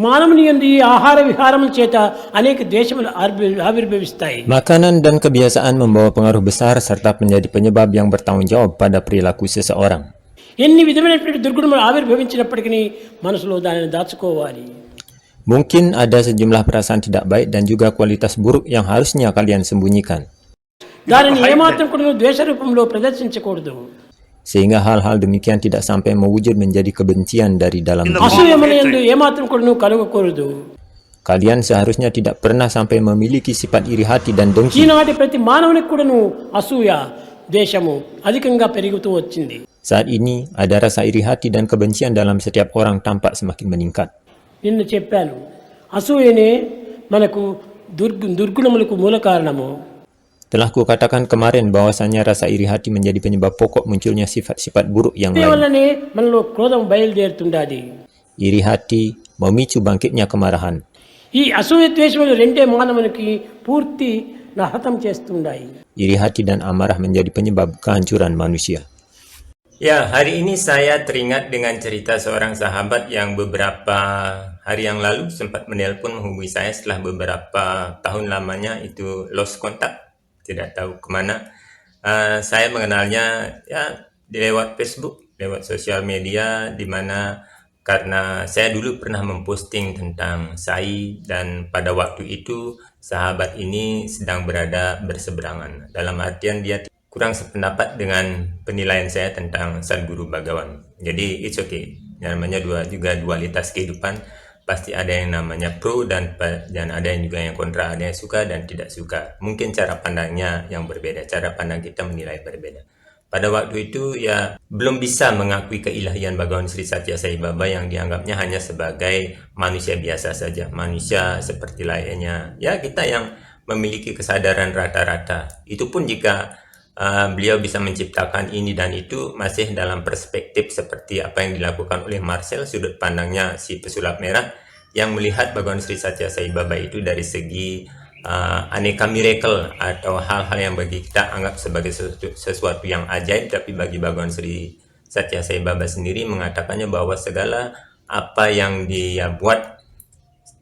మానవుని యందు ఈ ఆహార విహారముల చేత అనేక ద్వేషములు ఆవిర్భవిస్తాయి. Makanan dan kebiasaan membawa pengaruh besar serta menjadi penyebab yang bertanggung jawab pada perilaku seseorang. ఎన్ని విధమైనటువంటి దుర్గుణములు ఆవిర్భవించినప్పటికీ మనసులో దానిని దాచుకోవాలి. Mungkin ada sejumlah perasaan tidak baik dan juga kualitas buruk yang harusnya kalian sembunyikan. దానిని ఏమాత్రం కూడా ద్వేష రూపంలో ప్రదర్శించకూడదు. Sehingga hal-hal demikian tidak sampai mewujud menjadi kebencian dari dalam diri. అసూయముల యందు ఏమాత్రం కూడా కలగకూడదు. Kalian seharusnya tidak pernah sampai memiliki sifat iri hati dan dengki. ఈనాటి ప్రతి మానవునికి కూడాను అసూయ, ద్వేషము అధికంగా పెరుగుతూ వచ్చింది. Saat ini ada rasa iri hati dan kebencian dalam setiap orang tampak semakin meningkat. నిన్ను చెప్పాను, అసూయనే మనకు దుర్గుణములకు మూల కారణము. Telah kukatakan kemarin bahwasannya rasa iri hati menjadi penyebab pokok munculnya sifat-sifat buruk yang lain. వల్లనే మనలో క్రోధం బయలుదేరుతుండాది. Iri hati memicu bangkitnya kemarahan. ఈ అసూయ ద్వేషములు రెండే మానవునికి పూర్తి నహతం చేస్తుండాయి. Iri hati dan amarah menjadi penyebab kehancuran manusia. Ya, hari ini saya teringat dengan cerita seorang sahabat yang beberapa hari yang lalu sempat menelpon menghubungi saya setelah beberapa tahun lamanya itu lost contact, tidak tahu kemana. Saya mengenalnya ya lewat Facebook, lewat sosial media, di mana karena saya dulu pernah memposting tentang Sai dan pada waktu itu sahabat ini sedang berada berseberangan. Dalam artian dia kurang sependapat dengan penilaian saya tentang Sadguru Bhagawan. Jadi it's okay. Namanya juga dualitas kehidupan. Pasti ada yang namanya pro dan ada yang juga yang kontra, ada yang suka dan tidak suka. Mungkin cara pandangnya yang berbeda, cara pandang kita menilai berbeda. Pada waktu itu ya belum bisa mengakui keilahian Bhagawan Sri Satya Sai Baba yang dianggapnya hanya sebagai manusia biasa saja, manusia seperti lainnya. Ya kita yang memiliki kesadaran rata-rata. Itu pun jika beliau bisa menciptakan ini dan itu masih dalam perspektif seperti apa yang dilakukan oleh Marcel, sudut pandangnya si pesulap merah yang melihat Bhagawan Sri Satya Sai Baba itu dari segi aneka miracle atau hal-hal yang bagi kita anggap sebagai sesuatu yang ajaib, tapi bagi Bhagawan Sri Satya Sai Baba sendiri mengatakannya bahwa segala apa yang dia buat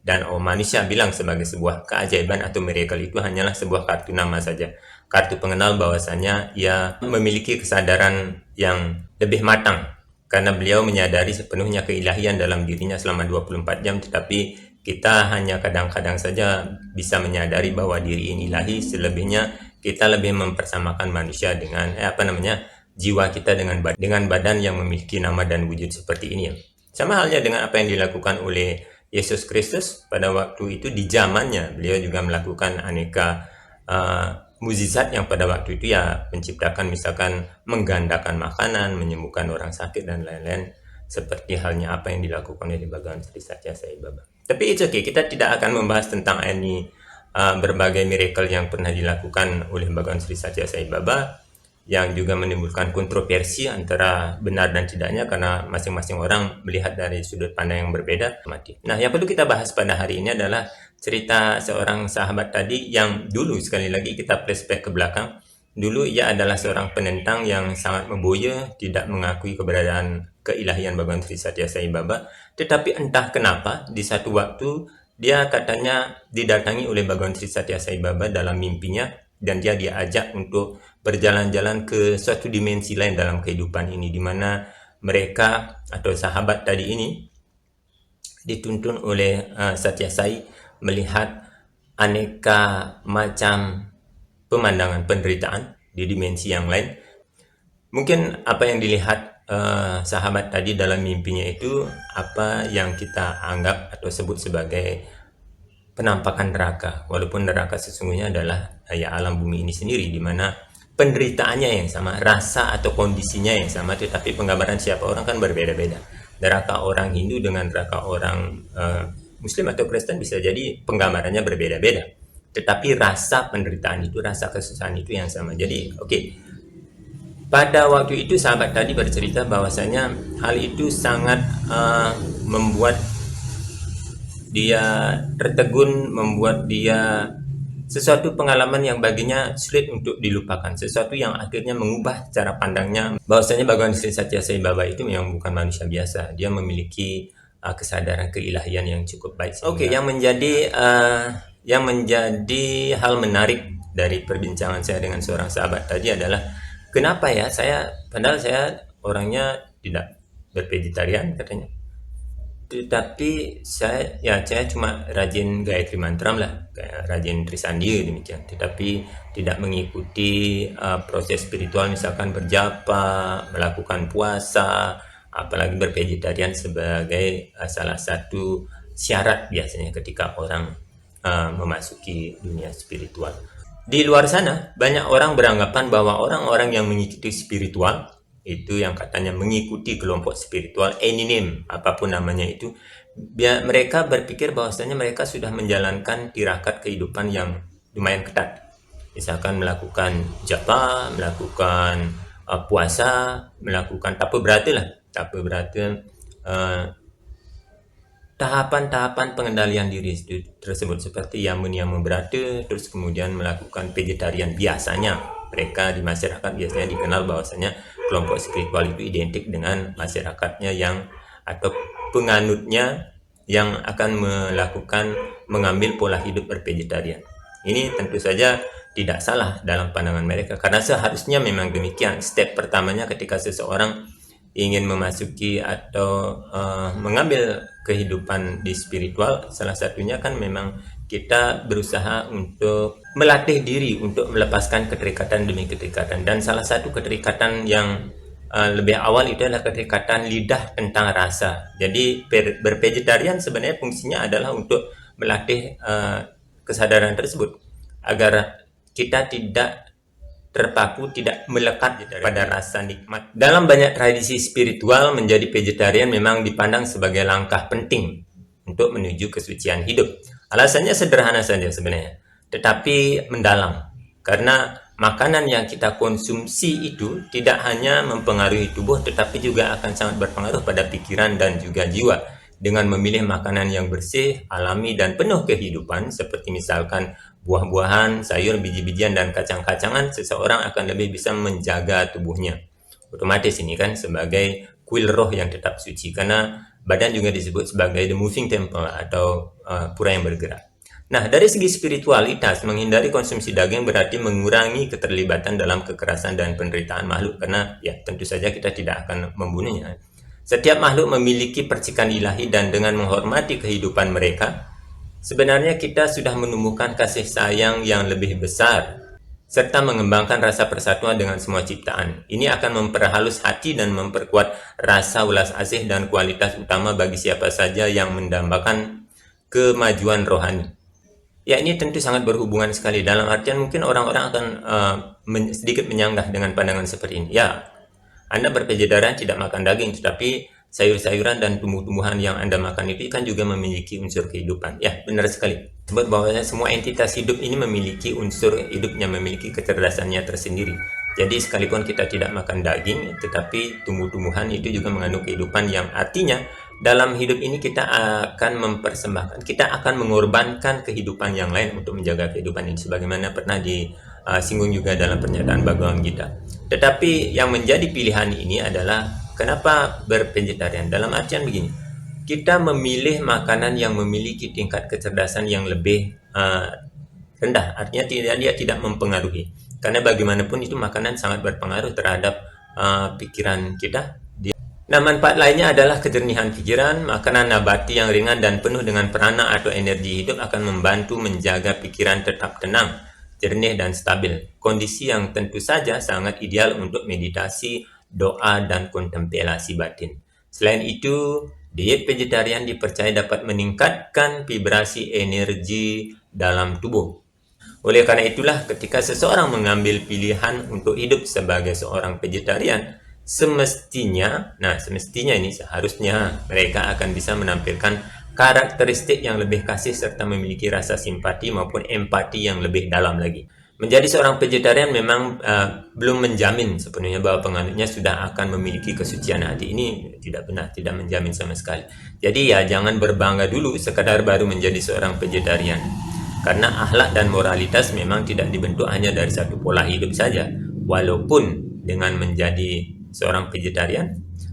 dan manusia bilang sebagai sebuah keajaiban atau miracle itu hanyalah sebuah kartu nama saja, kartu pengenal bahwasanya ia memiliki kesadaran yang lebih matang karena beliau menyadari sepenuhnya keilahian dalam dirinya selama 24 jam, tetapi kita hanya kadang-kadang saja bisa menyadari bahwa diri ini ilahi, selebihnya kita lebih mempersamakan manusia dengan jiwa kita dengan badan yang memiliki nama dan wujud seperti ini. Sama halnya dengan apa yang dilakukan oleh Yesus Kristus pada waktu itu di zamannya, beliau juga melakukan aneka mukjizat yang pada waktu itu ya menciptakan misalkan menggandakan makanan, menyembuhkan orang sakit dan lain-lain, seperti halnya apa yang dilakukan oleh Bhagawan Sri Satya Sai Baba. Tapi itu okay, kita tidak akan membahas tentang ini berbagai miracle yang pernah dilakukan oleh Bhagawan Sri Satya Sai Baba yang juga menimbulkan kontroversi antara benar dan tidaknya karena masing-masing orang melihat dari sudut pandang yang berbeda. Nah, yang perlu kita bahas pada hari ini adalah cerita seorang sahabat tadi yang dulu, sekali lagi kita flashback ke belakang. Dulu ia adalah seorang penentang yang sangat memboya, tidak mengakui keberadaan keilahian Bhagawan Sri Satya Sai Baba. Tetapi entah kenapa di satu waktu dia katanya didatangi oleh Bhagawan Sri Satya Sai Baba dalam mimpinya dan dia diajak untuk berjalan-jalan ke suatu dimensi lain dalam kehidupan ini, di mana mereka atau sahabat tadi ini dituntun oleh Satya Sai melihat aneka macam pemandangan penderitaan di dimensi yang lain. Mungkin apa yang dilihat sahabat tadi dalam mimpinya itu apa yang kita anggap atau sebut sebagai penampakan neraka, walaupun neraka sesungguhnya adalah ya alam bumi ini sendiri, di mana penderitaannya yang sama, rasa atau kondisinya yang sama, tetapi penggambaran siapa orang kan berbeda-beda. Neraka orang Hindu dengan neraka orang Muslim atau Kristen bisa jadi penggambarannya berbeda-beda, tetapi rasa penderitaan itu, rasa kesusahan itu yang sama. Jadi okay. Pada waktu itu sahabat tadi bercerita bahwasanya hal itu sangat membuat dia tertegun, membuat dia sesuatu pengalaman yang baginya sulit untuk dilupakan, sesuatu yang akhirnya mengubah cara pandangnya bahwasanya Bhagawan Sri Satya Sai Baba itu memang bukan manusia biasa. Dia memiliki kesadaran keilahian yang cukup baik. Oke, yang menjadi hal menarik dari perbincangan saya dengan seorang sahabat tadi adalah kenapa ya padahal saya orangnya tidak bervegetarian katanya, tetapi saya cuma rajin Gayatri Mantram lah, kayak rajin Trisandi demikian, tetapi tidak mengikuti proses spiritual, misalkan berjapa, melakukan puasa, apalagi bervegetarian sebagai salah satu syarat biasanya ketika orang memasuki dunia spiritual. Di luar sana banyak orang beranggapan bahwa orang-orang yang mengikuti spiritual itu yang katanya mengikuti kelompok spiritual, aninem, apapun namanya itu, mereka berpikir bahwasanya mereka sudah menjalankan tirakat kehidupan yang lumayan ketat. Misalkan melakukan japa, melakukan puasa, melakukan tape berarti tahapan-tahapan pengendalian diri tersebut seperti yamun berarti, terus kemudian melakukan vegetarian. Biasanya mereka di masyarakat biasanya dikenal bahwasanya kelompok spiritual itu identik dengan masyarakatnya atau penganutnya yang akan mengambil pola hidup bervegetarian. Ini tentu saja tidak salah dalam pandangan mereka, karena seharusnya memang demikian. Step pertamanya ketika seseorang ingin memasuki atau mengambil kehidupan di spiritual, salah satunya kan memang kita berusaha untuk melatih diri untuk melepaskan keterikatan demi keterikatan, dan salah satu keterikatan yang lebih awal itu adalah keterikatan lidah tentang rasa. Jadi bervegetarian sebenarnya fungsinya adalah untuk melatih kesadaran tersebut agar kita tidak terpaku, tidak melekat pada rasa nikmat. Dalam banyak tradisi spiritual, menjadi vegetarian memang dipandang sebagai langkah penting untuk menuju kesucian hidup. Alasannya sederhana saja sebenarnya, tetapi mendalam. Karena makanan yang kita konsumsi itu tidak hanya mempengaruhi tubuh, tetapi juga akan sangat berpengaruh pada pikiran dan juga jiwa. Dengan memilih makanan yang bersih, alami, dan penuh kehidupan, seperti misalkan buah-buahan, sayur, biji-bijian, dan kacang-kacangan, seseorang akan lebih bisa menjaga tubuhnya. Otomatis ini kan sebagai kuil roh yang tetap suci, karena badan juga disebut sebagai the moving temple atau pura yang bergerak. Nah, dari segi spiritualitas, menghindari konsumsi daging berarti mengurangi keterlibatan dalam kekerasan dan penderitaan makhluk, karena ya tentu saja kita tidak akan membunuhnya. Setiap makhluk memiliki percikan ilahi, dan dengan menghormati kehidupan mereka, sebenarnya kita sudah menumbuhkan kasih sayang yang lebih besar, serta mengembangkan rasa persatuan dengan semua ciptaan. Ini akan memperhalus hati dan memperkuat rasa ulas asih dan kualitas utama bagi siapa saja yang mendambakan kemajuan rohani. Ya, ini tentu sangat berhubungan sekali. Dalam artian mungkin orang-orang akan sedikit menyanggah dengan pandangan seperti ini. Ya, Anda bervegetarian, tidak makan daging, tetapi sayur-sayuran dan tumbuh-tumbuhan yang Anda makan itu kan juga memiliki unsur kehidupan. Ya, benar sekali. Sebab bahwa semua entitas hidup ini memiliki unsur hidupnya, memiliki kecerdasannya tersendiri. Jadi sekalipun kita tidak makan daging, tetapi tumbuh-tumbuhan itu juga mengandung kehidupan, yang artinya dalam hidup ini kita akan mempersembahkan, kita akan mengorbankan kehidupan yang lain untuk menjaga kehidupan ini, sebagaimana pernah disinggung juga dalam pernyataan Bhagavad Gita. Tetapi yang menjadi pilihan ini adalah kenapa bervegetarian? Dalam artian begini, kita memilih makanan yang memiliki tingkat kecerdasan yang lebih rendah, artinya dia tidak mempengaruhi. Karena bagaimanapun itu makanan sangat berpengaruh terhadap pikiran kita. Nah, manfaat lainnya adalah kejernihan pikiran. Makanan nabati yang ringan dan penuh dengan prana atau energi hidup akan membantu menjaga pikiran tetap tenang, jernih, dan stabil. Kondisi yang tentu saja sangat ideal untuk meditasi, doa, dan kontemplasi batin. Selain itu, diet vegetarian dipercaya dapat meningkatkan vibrasi energi dalam tubuh. Oleh karena itulah, ketika seseorang mengambil pilihan untuk hidup sebagai seorang vegetarian, seharusnya mereka akan bisa menampilkan karakteristik yang lebih kasih serta memiliki rasa simpati maupun empati yang lebih dalam lagi. Menjadi seorang vegetarian memang belum menjamin sepenuhnya bahwa penganutnya sudah akan memiliki kesucian hati. Ini tidak benar, tidak menjamin sama sekali. Jadi ya jangan berbangga dulu sekadar baru menjadi seorang vegetarian. Karena akhlak dan moralitas memang tidak dibentuk hanya dari satu pola hidup saja. Walaupun dengan menjadi seorang vegetarian,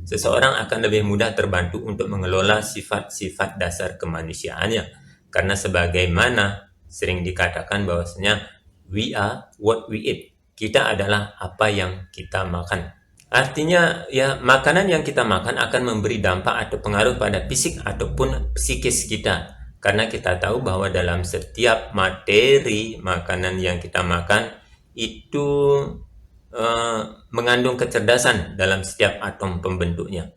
seseorang akan lebih mudah terbantu untuk mengelola sifat-sifat dasar kemanusiaannya. Karena sebagaimana sering dikatakan bahwasanya we are what we eat. Kita adalah apa yang kita makan. Artinya ya makanan yang kita makan akan memberi dampak atau pengaruh pada fisik ataupun psikis kita. Karena kita tahu bahwa dalam setiap materi makanan yang kita makan itu mengandung kecerdasan dalam setiap atom pembentuknya.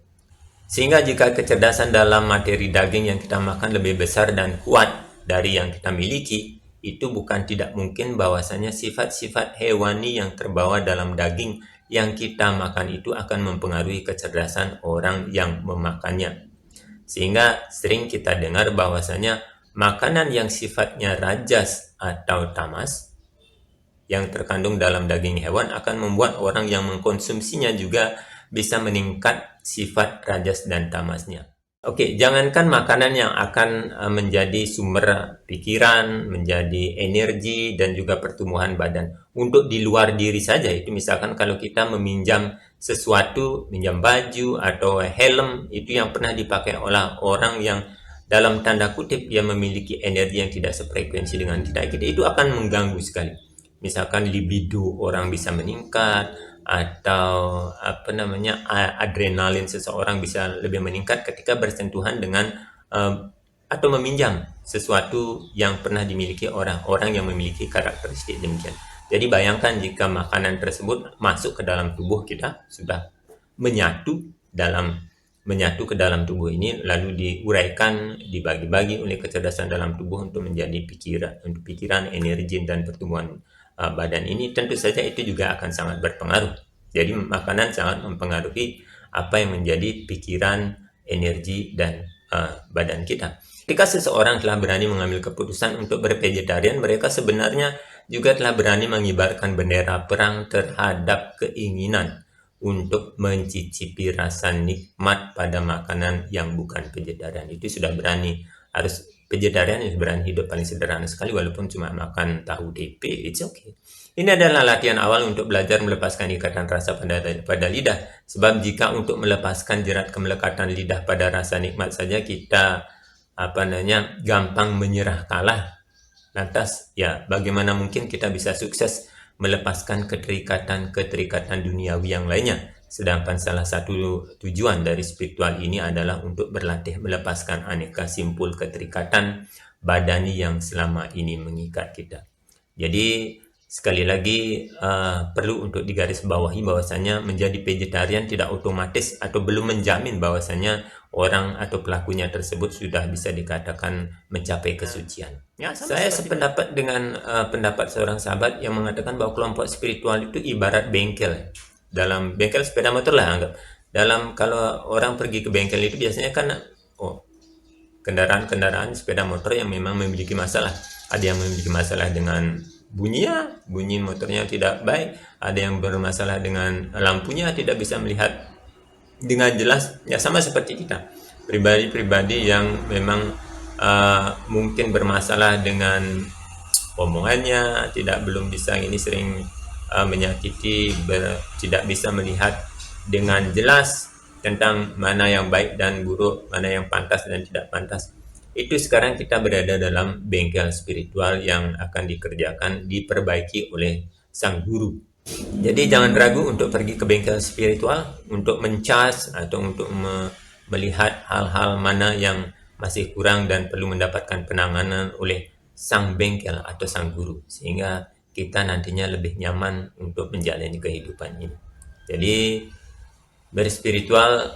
Sehingga jika kecerdasan dalam materi daging yang kita makan lebih besar dan kuat dari yang kita miliki, itu bukan tidak mungkin bahwasanya sifat-sifat hewani yang terbawa dalam daging yang kita makan itu akan mempengaruhi kecerdasan orang yang memakannya. Sehingga sering kita dengar bahwasanya makanan yang sifatnya rajas atau tamas yang terkandung dalam daging hewan akan membuat orang yang mengkonsumsinya juga bisa meningkat sifat rajas dan tamasnya. Oke, jangankan makanan yang akan menjadi sumber pikiran, menjadi energi, dan juga pertumbuhan badan. Untuk di luar diri saja, itu misalkan kalau kita meminjam sesuatu, minjam baju atau helm, itu yang pernah dipakai oleh orang yang dalam tanda kutip yang memiliki energi yang tidak sefrekuensi dengan kita itu akan mengganggu sekali. Misalkan libido orang bisa meningkat, atau adrenalin seseorang bisa lebih meningkat ketika bersentuhan dengan atau meminjam sesuatu yang pernah dimiliki orang-orang yang memiliki karakteristik demikian. Jadi bayangkan jika makanan tersebut masuk ke dalam tubuh kita, sudah menyatu ke dalam tubuh ini, lalu diuraikan, dibagi-bagi oleh kecerdasan dalam tubuh untuk menjadi pikiran, energi, dan pertumbuhan badan ini, tentu saja itu juga akan sangat berpengaruh. Jadi makanan sangat mempengaruhi apa yang menjadi pikiran, energi, dan badan kita. Ketika seseorang telah berani mengambil keputusan untuk bervegetarian, mereka sebenarnya juga telah berani mengibarkan bendera perang terhadap keinginan untuk mencicipi rasa nikmat pada makanan yang bukan vegetarian. Itu sudah berani. Harus vegetarian yang berani hidup paling sederhana sekali, walaupun cuma makan tahu DP, it's okay. Ini adalah latihan awal untuk belajar melepaskan ikatan rasa pada lidah. Sebab jika untuk melepaskan jerat kemelekatan lidah pada rasa nikmat saja kita gampang menyerah kalah, lantas ya bagaimana mungkin kita bisa sukses melepaskan keterikatan duniawi yang lainnya. Sedangkan salah satu tujuan dari spiritual ini adalah untuk berlatih melepaskan aneka simpul keterikatan badani yang selama ini mengikat kita. Jadi sekali lagi perlu untuk digarisbawahi bahwasanya menjadi vegetarian tidak otomatis atau belum menjamin bahwasanya orang atau pelakunya tersebut sudah bisa dikatakan mencapai kesucian. Ya, saya sependapat dengan pendapat seorang sahabat yang mengatakan bahwa kelompok spiritual itu ibarat bengkel. Dalam bengkel sepeda motor lah anggap. Kalau orang pergi ke bengkel itu biasanya kan kendaraan sepeda motor yang memang memiliki masalah. Ada yang memiliki masalah dengan bunyi motornya tidak baik, ada yang bermasalah dengan lampunya, tidak bisa melihat dengan jelas. Ya sama seperti kita, pribadi-pribadi yang memang mungkin bermasalah dengan omongannya, belum bisa sering menyakiti, tidak bisa melihat dengan jelas tentang mana yang baik dan buruk, mana yang pantas dan tidak pantas. Itu sekarang kita berada dalam bengkel spiritual yang akan diperbaiki oleh sang guru. Jadi jangan ragu untuk pergi ke bengkel spiritual untuk mencas atau untuk melihat hal-hal mana yang masih kurang dan perlu mendapatkan penanganan oleh sang bengkel atau sang guru, sehingga kita nantinya lebih nyaman untuk menjalani kehidupan ini. Jadi berspiritual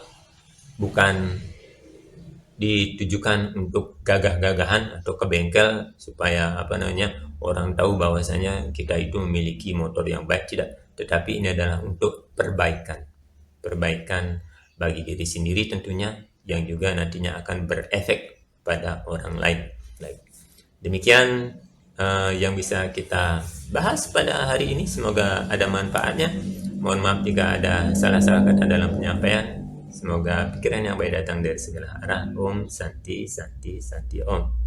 bukan ditujukan untuk gagah-gagahan atau ke bengkel supaya orang tahu bahwasanya kita itu memiliki motor yang baik, tidak. Tetapi ini adalah untuk perbaikan bagi diri sendiri tentunya, yang juga nantinya akan berefek pada orang lain. Demikian yang bisa kita bahas pada hari ini. Semoga ada manfaatnya. Mohon maaf jika ada salah-salah kata dalam penyampaian. Semoga pikiran yang baik datang dari segala arah. Om Santi Santi Santi Om.